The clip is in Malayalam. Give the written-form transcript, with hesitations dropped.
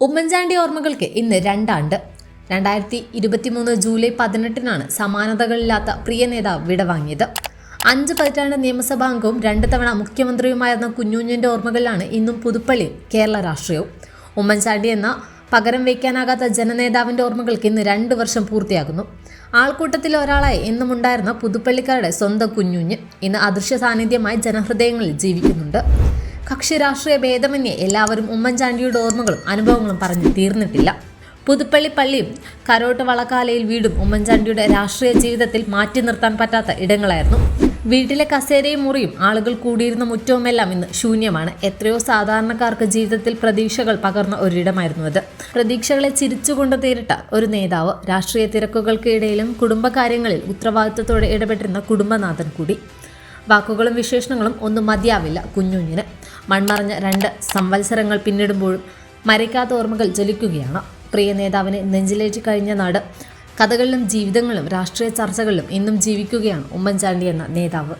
ഉമ്മൻചാണ്ടി ഓർമ്മകൾക്ക് ഇന്ന് 2 ആണ്ട്. 2023 ജൂലൈ 18 സമാനതകളില്ലാത്ത പ്രിയ നേതാവ് വിടവാങ്ങിയത്. 5 പതിറ്റാണ്ട് നിയമസഭാംഗവും 2 തവണ മുഖ്യമന്ത്രിയുമായിരുന്ന കുഞ്ഞുഞ്ഞിന്റെ ഓർമ്മകളിലാണ് ഇന്നും പുതുപ്പള്ളിയും കേരള രാഷ്ട്രീയവും. ഉമ്മൻചാണ്ടി എന്ന പകരം വയ്ക്കാനാകാത്ത ജനനേതാവിന്റെ ഓർമ്മകൾക്ക് ഇന്ന് 2 വർഷം പൂർത്തിയാകുന്നു. ആൾക്കൂട്ടത്തിൽ ഒരാളായി എന്നും ഉണ്ടായിരുന്ന പുതുപ്പള്ളിക്കാരുടെ സ്വന്തം കുഞ്ഞുഞ്ഞ് ഇന്ന് അദൃശ്യ സാന്നിധ്യമായി ജനഹൃദയങ്ങളിൽ ജീവിക്കുന്നുണ്ട്. കക്ഷി രാഷ്ട്രീയ ഭേദമന്യേ എല്ലാവരും ഉമ്മൻചാണ്ടിയുടെ ഓർമ്മകളും അനുഭവങ്ങളും പറഞ്ഞു തീർന്നിട്ടില്ല. പുതുപ്പള്ളി പള്ളിയും കരോട്ട് വളക്കാലയിൽ വീടും ഉമ്മൻചാണ്ടിയുടെ രാഷ്ട്രീയ ജീവിതത്തിൽ മാറ്റി നിർത്താൻ പറ്റാത്ത ഇടങ്ങളായിരുന്നു. വീട്ടിലെ കസേരയും മുറിയും ആളുകൾ കൂടിയിരുന്ന മുറ്റവുമെല്ലാം ഇന്ന് ശൂന്യമാണ്. എത്രയോ സാധാരണക്കാർക്ക് ജീവിതത്തിൽ പ്രതീക്ഷകൾ പകർന്ന ഒരിടമായിരുന്നു അത്. പ്രതീക്ഷകളെ ചിരിച്ചുകൊണ്ട് നേരിട്ട ഒരു നേതാവ്, രാഷ്ട്രീയ തിരക്കുകൾക്കിടയിലും കുടുംബകാര്യങ്ങളിൽ ഉത്തരവാദിത്വത്തോടെ ഇടപെട്ടിരുന്ന കുടുംബനാഥൻ കൂടി. വാക്കുകളും വിശേഷണങ്ങളും ഒന്നും മതിയാവില്ല കുഞ്ഞുഞ്ഞിന്. മൺമറഞ്ഞ 2 സംവത്സരങ്ങൾ പിന്നിടുമ്പോഴും മരിക്കാത്ത ഓർമ്മകൾ ജ്വലിക്കുകയാണ്. പ്രിയ നേതാവിനെ നെഞ്ചിലേറ്റി കഴിഞ്ഞ നാട് കഥകളിലും ജീവിതങ്ങളിലും രാഷ്ട്രീയ ചർച്ചകളിലും ഇന്നും ജീവിക്കുകയാണ് ഉമ്മൻചാണ്ടി എന്ന നേതാവ്.